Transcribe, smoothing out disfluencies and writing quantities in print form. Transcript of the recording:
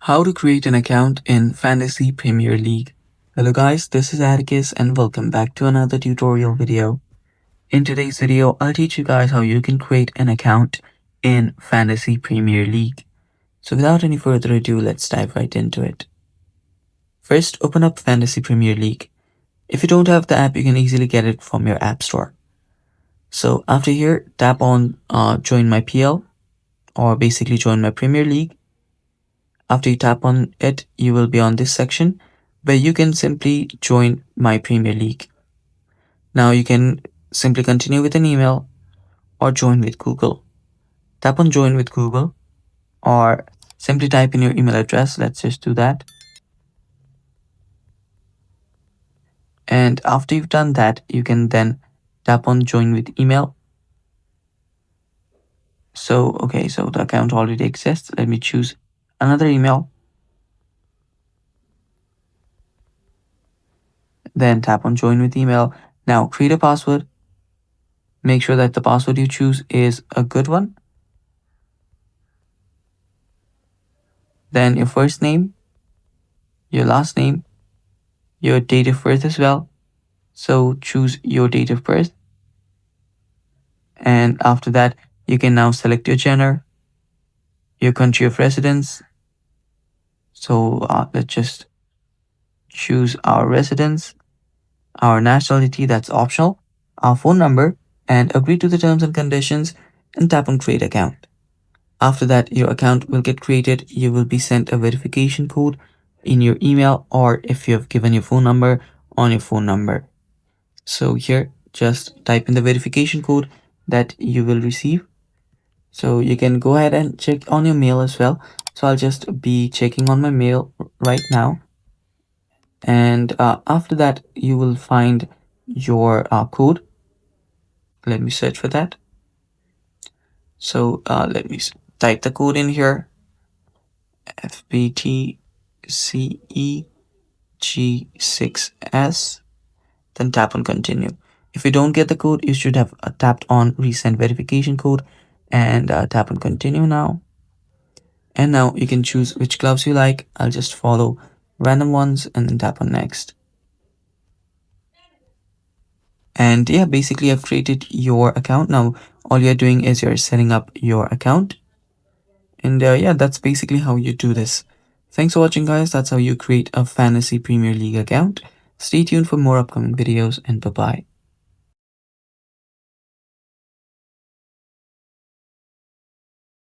How to create an account in Fantasy Premier League. Hello guys, this is Atticus and welcome back to another tutorial video. In today's video, I'll teach you guys how you can create an account in Fantasy Premier League. So without any further ado, let's dive right into it. First, open up Fantasy Premier League. If you don't have the app, you can easily get it from your app store. So after here, tap on Join My PL, or basically Join My Premier League. After you tap on it, you will be on this section where you can simply join My Premier League. Now you can simply continue with an email or join with Google. Tap on Join with Google or simply type in your email address. Let's just do that. And after you've done that, you can then tap on Join with Email. So the account already exists. Let me choose another email. Then tap on Join with Email. Now create a password. Make sure that the password you choose is a good one. Then your first name, your last name, your date of birth as well. So choose your date of birth. And after that, you can now select your gender, your country of residence. So let's just choose our residence, our nationality, that's optional, our phone number, and agree to the terms and conditions and tap on create account. After that, your account will get created. You will be sent a verification code in your email, or if you have given your phone number, on your phone number. So here, just type in the verification code that you will receive. So you can go ahead and check on your mail as well. So I'll just be checking on my mail right now. And after that, you will find your code. Let me search for that. So let me type the code in here. FBTCEG6S. Then tap on continue. If you don't get the code, you should have tapped on resend verification code and tap on continue now. And now you can choose which clubs you like. I'll just follow random ones and then tap on next. And yeah, basically I've created your account. Now all you're doing is you're setting up your account. And yeah, that's basically how you do this. Thanks for watching guys. That's how you create a Fantasy Premier League account. Stay tuned for more upcoming videos and bye-bye.